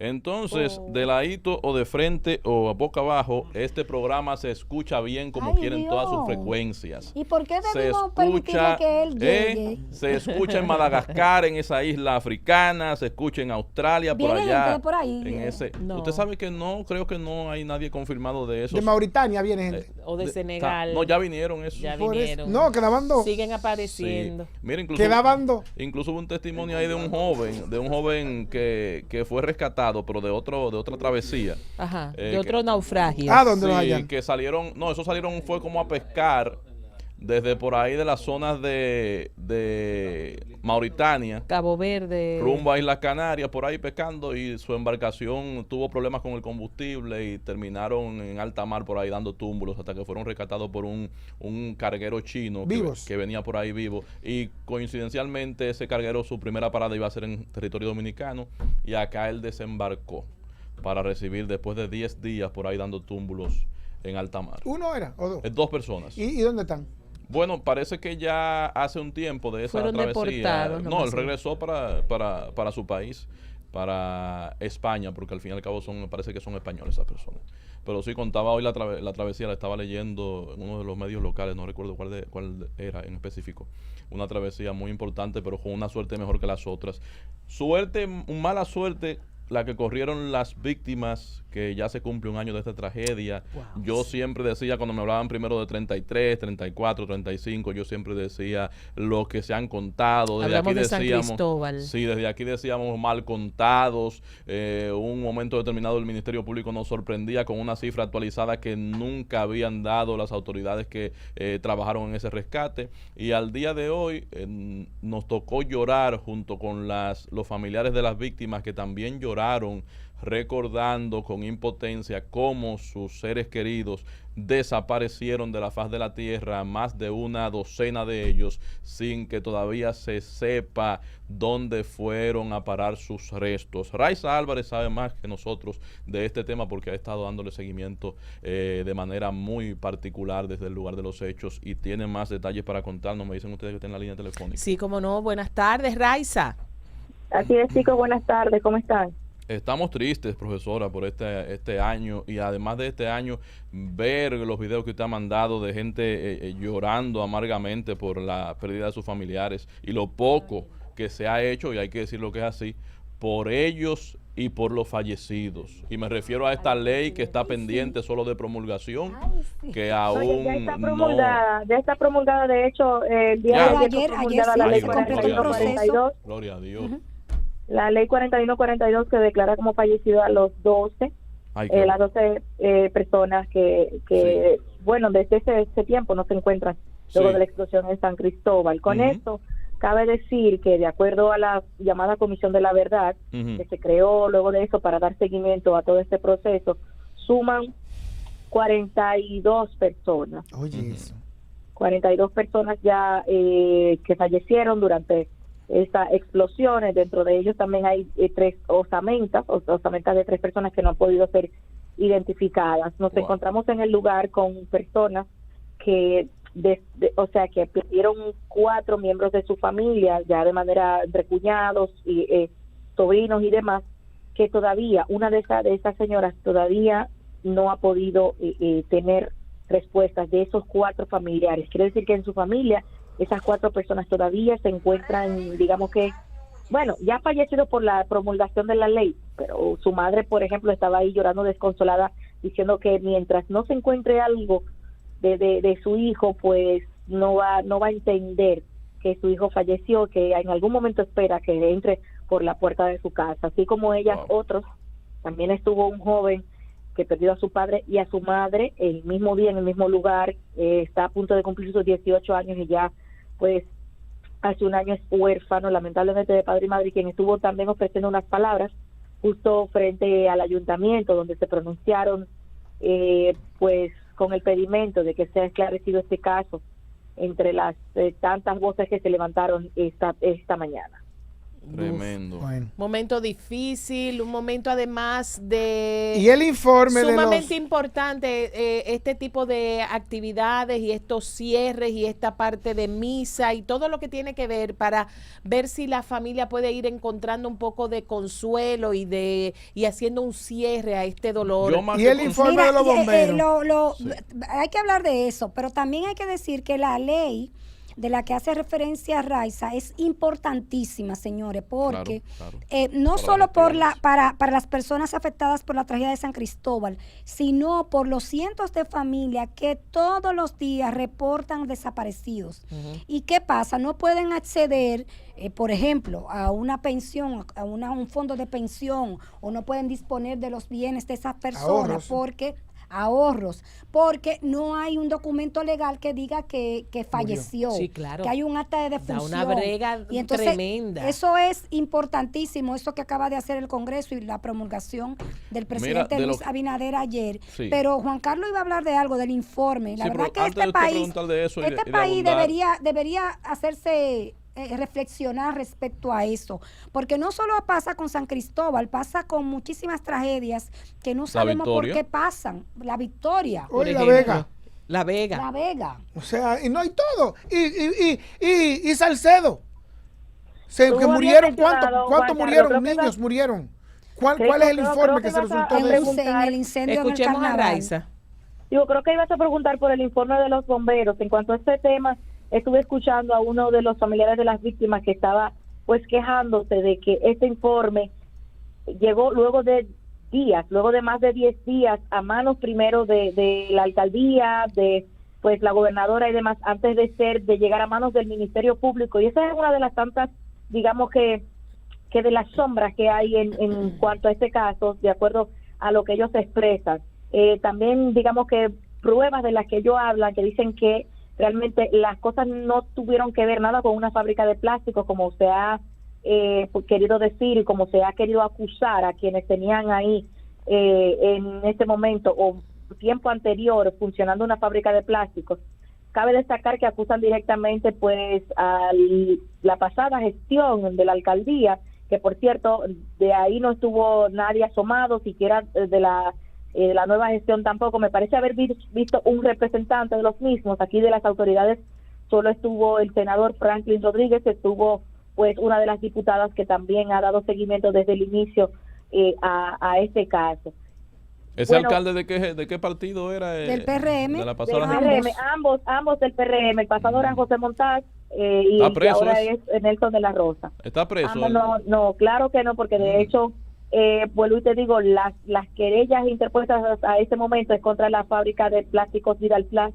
Entonces, de ladito o de frente o a boca abajo, este programa se escucha bien como Ay, quieren Dios. todas sus frecuencias. ¿Y por qué Se debimos permitirle que él llegue? se escucha en Madagascar, en esa isla africana, se escucha en Australia, por ¿Viene allá. gente de por ahí? En ese. No. Usted sabe que no, creo que no hay nadie confirmado de eso. De Mauritania viene gente. O de Senegal. No, ya vinieron eso. Ya Por eso- vinieron. no, quedaban dos. Siguen apareciendo. Sí. Mira, incluso, Quedaban dos. incluso hubo un testimonio ahí de un joven que fue rescatado, pero de otra travesía. Ajá. Eh, De otro naufragio. Ah, ¿dónde los Sí, hallan? que salieron, no, esos salieron fue como a pescar desde por ahí de las zonas de Mauritania, Cabo Verde. rumbo a Islas Canarias, por ahí pescando, y su embarcación tuvo problemas con el combustible y terminaron en alta mar por ahí dando túmbulos hasta que fueron rescatados por un carguero chino Vivos. que venía por ahí vivo. Y coincidencialmente ese carguero, su primera parada iba a ser en territorio dominicano, y acá él desembarcó para recibir después de 10 días por ahí dando túmbulos en alta mar. ¿Uno era o dos? Dos personas. ¿Y dónde están? Bueno, parece que ya hace un tiempo de esa Fueron travesía. deportados, No, nomás. él regresó para su país, para España, porque al fin y al cabo parece que son españoles esas personas. Pero sí contaba hoy la travesía, la estaba leyendo en uno de los medios locales, no recuerdo cuál era en específico. Una travesía muy importante, pero con una suerte mejor que las otras. Mala suerte la que corrieron las víctimas, que ya se cumple un año de esta tragedia. Wow. Yo siempre decía, cuando me hablaban primero de 33, 34, 35, yo siempre decía lo que se han contado. Desde Hablamos aquí de San decíamos, Cristóbal. Sí, desde aquí decíamos mal contados. Un momento determinado el Ministerio Público nos sorprendía con una cifra actualizada que nunca habían dado las autoridades que trabajaron en ese rescate. Y al día de hoy nos tocó llorar junto con los familiares de las víctimas, que también lloraron recordando con impotencia cómo sus seres queridos desaparecieron de la faz de la tierra, más de una docena de ellos, sin que todavía se sepa dónde fueron a parar sus restos. Raiza Álvarez sabe más que nosotros de este tema porque ha estado dándole seguimiento de manera muy particular desde el lugar de los hechos y tiene más detalles para contarnos. Me dicen ustedes que está en la línea telefónica. Sí, como no. Buenas tardes, Raiza. Así es, chicos, buenas tardes, ¿cómo están? Estamos tristes, profesora, por este año, y además de este año, ver los videos que usted ha mandado de gente llorando amargamente por la pérdida de sus familiares y lo poco que se ha hecho, y hay que decir lo que es así, por ellos y por los fallecidos. Y me refiero a esta ley que está pendiente solo de promulgación, que aún Oye, ya está promulgada, de hecho, el día Ya. de ayer fue promulgada la ley se completó el 4142. Gloria a Dios. La ley 4142 que declara como fallecido a los 12, Ay, qué las 12 personas que bueno, desde ese tiempo no se encuentran luego Sí. de la explosión en San Cristóbal. Con Ujú. esto, cabe decir que de acuerdo a la llamada Comisión de la Verdad, Ujú. que se creó luego de eso para dar seguimiento a todo este proceso, suman 42 personas. Oye, eso. 42 personas ya que fallecieron durante estas explosiones. Dentro de ellos también hay 3 osamentas de 3 personas que no han podido ser identificadas. Nos Wow. encontramos en el lugar con personas que que perdieron 4 miembros de su familia, ya de manera entre cuñados y sobrinos y demás, que todavía una de esas señoras todavía no ha podido tener respuestas de esos 4 familiares. Quiere decir que en su familia esas 4 personas todavía se encuentran, digamos que, bueno, ya fallecido por la promulgación de la ley, pero su madre, por ejemplo, estaba ahí llorando desconsolada, diciendo que mientras no se encuentre algo de su hijo, pues no va a entender que su hijo falleció, que en algún momento espera que entre por la puerta de su casa. Así como ellas, Wow. otros, también estuvo un joven que perdió a su padre y a su madre el mismo día, en el mismo lugar. Está a punto de cumplir sus 18 años y ya, pues, hace un año es huérfano, lamentablemente, de padre y madre, quien estuvo también ofreciendo unas palabras justo frente al ayuntamiento, donde se pronunciaron, pues, con el pedimento de que sea esclarecido este caso entre las tantas voces que se levantaron esta mañana. Tremendo. Bueno. Momento difícil, un momento además de Y el informe sumamente importante, este tipo de actividades y estos cierres y esta parte de misa y todo lo que tiene que ver para ver si la familia puede ir encontrando un poco de consuelo y haciendo un cierre a este dolor. Y el informe de los bomberos. Sí. Hay que hablar de eso, pero también hay que decir que la ley de la que hace referencia Raiza es importantísima, señores, porque Claro. no Para solo las para las personas afectadas por la tragedia de San Cristóbal, sino por los cientos de familias que todos los días reportan desaparecidos. ¿Y qué pasa? No pueden acceder, por ejemplo, a una pensión, a un fondo de pensión, o no pueden disponer de los bienes de esas personas ahorros, porque no hay un documento legal que diga que falleció, Sí, claro. que hay un acta de Da defunción. una brega Y entonces, tremenda. eso es importantísimo, eso que acaba de hacer el Congreso y la promulgación del presidente de Luis Abinader ayer. Sí. Pero Juan Carlos iba a hablar de algo, del informe. La Sí, verdad pero que antes de este usted país, preguntar de eso y de debería, abundar. debería hacerse reflexionar respecto a eso, porque no solo pasa con San Cristóbal, pasa con muchísimas tragedias que no sabemos por Victoria. qué pasan. La Victoria, Por Oye, La ejemplo, Vega. La Vega. La Vega. O sea, y no hay todo. Y Salcedo. Tú Que habías murieron, mencionado, ¿cuántos Juan murieron? Carlos, creo que Niños murieron. ¿Cuál creo es el que- informe creo que que se vas a resultó de eso? preguntar. En el incendio Escuchemos en el a carnaval. Raiza. Digo, creo que ibas a preguntar por el informe de los bomberos. En cuanto a este tema, estuve escuchando a uno de los familiares de las víctimas que estaba pues quejándose de que este informe llegó luego de más de 10 días a manos primero de la alcaldía, de pues la gobernadora y demás, antes de llegar a manos del Ministerio Público. Y esa es una de las tantas, digamos que de las sombras que hay en cuanto a este caso, de acuerdo a lo que ellos expresan. También digamos que pruebas de las que ellos hablan, que dicen que realmente las cosas no tuvieron que ver nada con una fábrica de plásticos, como se ha querido decir y como se ha querido acusar a quienes tenían ahí en este momento o tiempo anterior funcionando una fábrica de plásticos. Cabe destacar que acusan directamente pues a la pasada gestión de la alcaldía, que por cierto de ahí no estuvo nadie asomado, siquiera de la nueva gestión tampoco. Me parece haber visto un representante de los mismos. Aquí de las autoridades solo estuvo el senador Franklin Rodríguez, estuvo pues una de las diputadas que también ha dado seguimiento desde el inicio a este caso. ¿Ese Bueno, alcalde de qué partido era? Del PRM. De la Del pasada. Ambos. PRM, ambos del PRM. El pasado era José Montaz y ¿Está el que preso ahora ese? es Nelson de la Rosa. ¿Está preso? No, claro que no, porque de hecho, vuelvo y te digo, las querellas interpuestas a este momento es contra la fábrica de plásticos Vidal Plast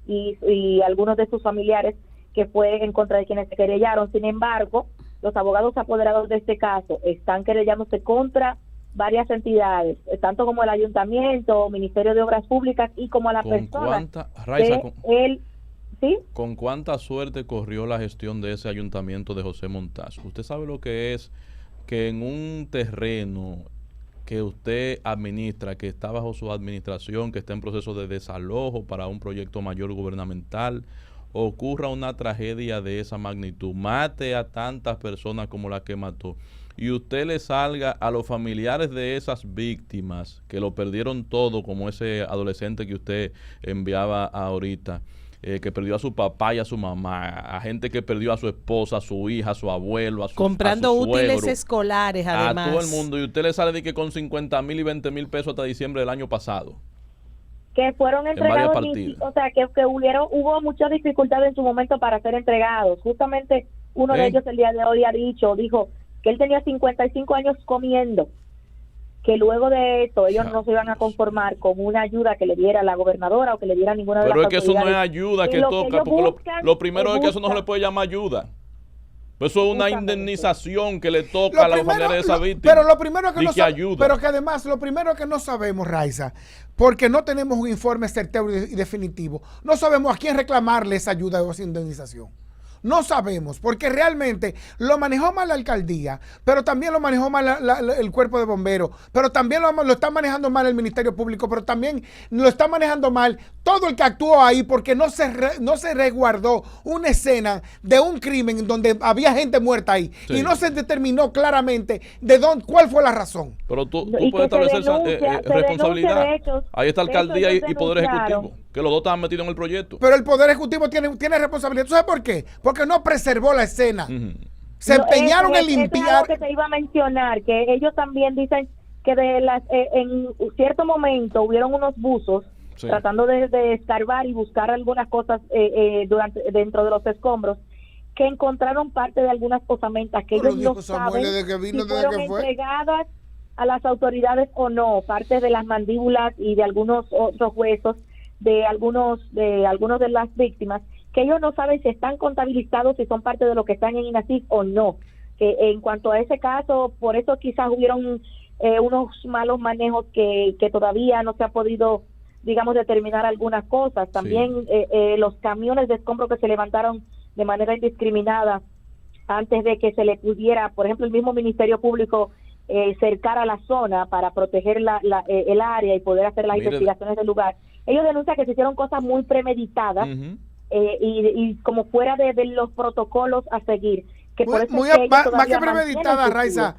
y algunos de sus familiares, que fue en contra de quienes se querellaron. Sin embargo, los abogados apoderados de este caso están querellándose contra varias entidades, tanto como el ayuntamiento, Ministerio de Obras Públicas y como a la persona Raiza, ¿sí? ¿con cuánta suerte corrió la gestión de ese ayuntamiento de José Montaz? Usted sabe lo que es que en un terreno que usted administra, que está bajo su administración, que está en proceso de desalojo para un proyecto mayor gubernamental, ocurra una tragedia de esa magnitud, mate a tantas personas como la que mató, y usted le salga a los familiares de esas víctimas que lo perdieron todo, como ese adolescente que usted enviaba ahorita, que perdió a su papá y a su mamá, a gente que perdió a su esposa, a su hija, a su abuelo, comprando a su útiles suegro, escolares además. a todo el mundo, y usted le sale de que con 50,000 y 20,000 pesos hasta diciembre del año pasado. Que fueron entregados, o sea, que hubo muchas dificultades en su momento para ser entregados. Justamente uno de ellos el día de hoy dijo que él tenía 55 años comiendo, que luego de esto ellos no se iban a conformar con una ayuda que le diera la gobernadora o que le diera ninguna de las autoridades. Pero es que eso no es ayuda que lo toca, que porque lo primero es que eso no se le puede llamar ayuda. Eso es una indemnización que le toca a los familiares de esa víctima. Pero lo primero que no ayuda. Pero que además, lo primero que no sabemos, Raiza, porque no tenemos un informe certero y definitivo, no sabemos a quién reclamarle esa ayuda o esa indemnización. No sabemos, porque realmente lo manejó mal la alcaldía, pero también lo manejó mal el cuerpo de bomberos, pero también lo está manejando mal el Ministerio Público, pero también lo está manejando mal todo el que actuó ahí, porque no se resguardó una escena de un crimen donde había gente muerta ahí, y no se determinó claramente cuál fue la razón. Pero tú puedes establecer responsabilidad. Ahí está alcaldía y Poder Ejecutivo, que los dos estaban metidos en el proyecto. Pero el Poder Ejecutivo tiene responsabilidad. ¿Tú sabes por qué? Porque no preservó la escena. Se empeñaron en limpiar. Es algo que te iba a mencionar, que ellos también dicen que en cierto momento hubieron unos buzos tratando de escarbar y buscar algunas cosas dentro de los escombros, que encontraron parte de algunas osamentas que ellos no saben si fueron entregadas a las autoridades o no, partes de las mandíbulas y de algunos otros huesos de algunos de las víctimas, que ellos no saben si están contabilizados, si son parte de lo que están en INASIF o no. Que en cuanto a ese caso, por eso quizás hubieron unos malos manejos que todavía no se ha podido, digamos, determinar algunas cosas. También los camiones de escombro que se levantaron de manera indiscriminada antes de que se le pudiera, por ejemplo, el mismo Ministerio Público cercar a la zona para proteger el área y poder hacer las investigaciones del lugar. Ellos denuncian que se hicieron cosas muy premeditadas y como fuera de los protocolos a seguir. Que por eso más que premeditadas, Raiza,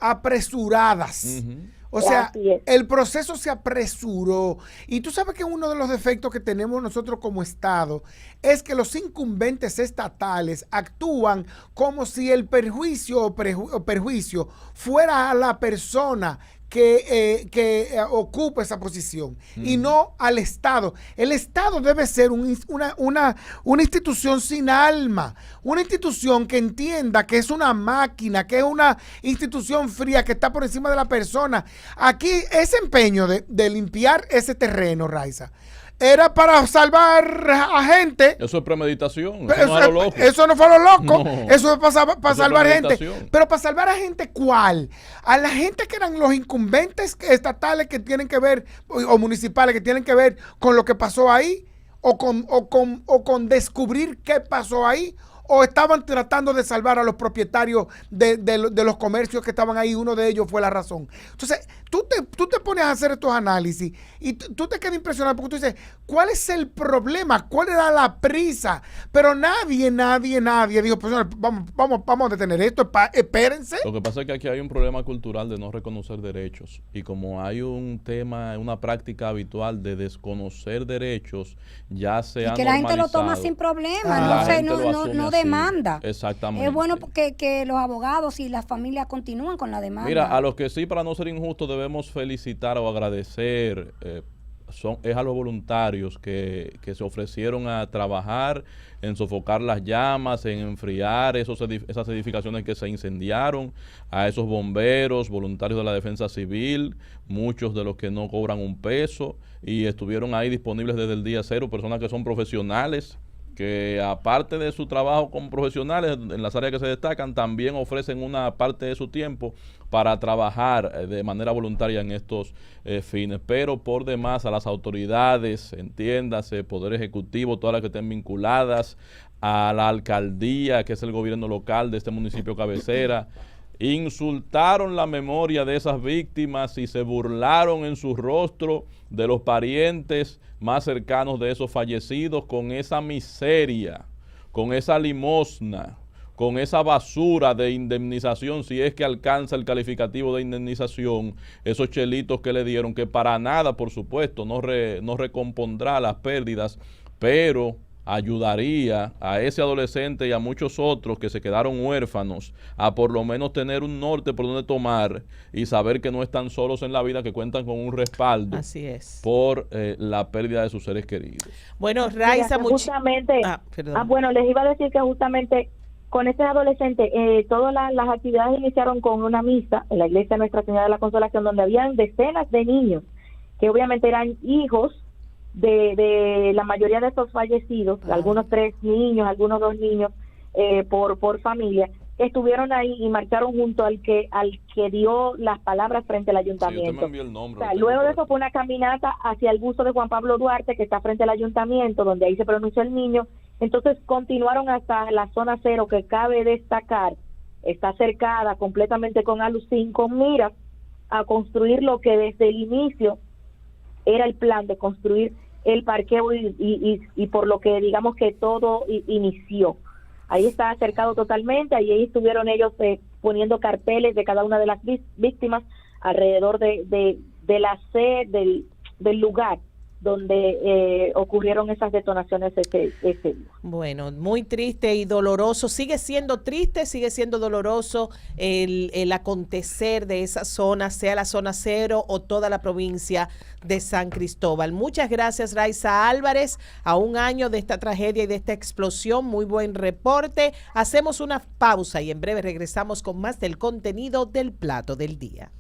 apresuradas. O sea, el proceso se apresuró. Y tú sabes que uno de los defectos que tenemos nosotros como Estado es que los incumbentes estatales actúan como si el perjuicio o perjuicio fuera a la persona que ocupa esa posición y no al Estado. El Estado debe ser una institución sin alma, una institución que entienda que es una máquina, que es una institución fría que está por encima de la persona. Aquí ese empeño de limpiar ese terreno, Raiza, era para salvar a gente. Eso es premeditación. Eso no fue a lo loco. No. Eso es para salvar gente. Pero para salvar a gente, ¿cuál? A la gente que eran los incumbentes estatales que tienen que ver, o municipales que tienen que ver con lo que pasó ahí, o con descubrir qué pasó ahí, o estaban tratando de salvar a los propietarios de los comercios que estaban ahí. Uno de ellos fue la razón. Entonces, tú te pones a hacer estos análisis y tú te quedas impresionado porque tú dices, ¿cuál es el problema? ¿Cuál era la prisa? Pero nadie dijo, pues vamos a detener esto, espérense. Lo que pasa es que aquí hay un problema cultural de no reconocer derechos, y como hay un tema, una práctica habitual de desconocer derechos, ya se ha normalizado. Y que la gente lo toma sin problema, no demanda. Exactamente. Es bueno que los abogados y las familias continúen con la demanda. Mira, a los que sí, para no ser injustos, debemos felicitar o agradecer es a los voluntarios que se ofrecieron a trabajar en sofocar las llamas, en enfriar esas edificaciones que se incendiaron, a esos bomberos, voluntarios de la defensa civil, muchos de los que no cobran un peso y estuvieron ahí disponibles desde el día cero, personas que son profesionales, que aparte de su trabajo como profesionales en las áreas que se destacan, también ofrecen una parte de su tiempo para trabajar de manera voluntaria en estos fines. Pero por demás a las autoridades, entiéndase, Poder Ejecutivo, todas las que estén vinculadas, a la alcaldía, que es el gobierno local de este municipio cabecera, insultaron la memoria de esas víctimas y se burlaron en su rostro de los parientes más cercanos de esos fallecidos con esa miseria, con esa limosna, con esa basura de indemnización, si es que alcanza el calificativo de indemnización, esos chelitos que le dieron, que para nada, por supuesto, no recompondrá las pérdidas, pero ayudaría a ese adolescente y a muchos otros que se quedaron huérfanos a por lo menos tener un norte por donde tomar y saber que no están solos en la vida, que cuentan con un respaldo. Así es. Por la pérdida de sus seres queridos. Bueno, Raiza, justamente, bueno, les iba a decir que justamente con este adolescente, todas las actividades iniciaron con una misa en la iglesia Nuestra Señora de la Consolación, donde habían decenas de niños que obviamente eran hijos de la mayoría de estos fallecidos, algunos 3 niños, algunos 2 niños por familia, estuvieron ahí y marcharon junto al que dio las palabras frente al ayuntamiento. Sí, el nombre, luego de eso fue una caminata hacia el busto de Juan Pablo Duarte, que está frente al ayuntamiento, donde ahí se pronunció el niño, Entonces continuaron hasta la zona 0, que cabe destacar, está cercada completamente con Alucín, con miras a construir lo que desde el inicio era el plan de construir el parqueo y por lo que digamos que todo inició. Ahí está cercado totalmente, ahí estuvieron ellos poniendo carteles de cada una de las víctimas alrededor de la sede del lugar donde ocurrieron esas detonaciones ese día. Bueno, muy triste y doloroso. Sigue siendo triste, sigue siendo doloroso el acontecer de esa zona, sea la zona 0 o toda la provincia de San Cristóbal. Muchas gracias, Raiza Álvarez. A un año de esta tragedia y de esta explosión, muy buen reporte. Hacemos una pausa y en breve regresamos con más del contenido del Plato del Día.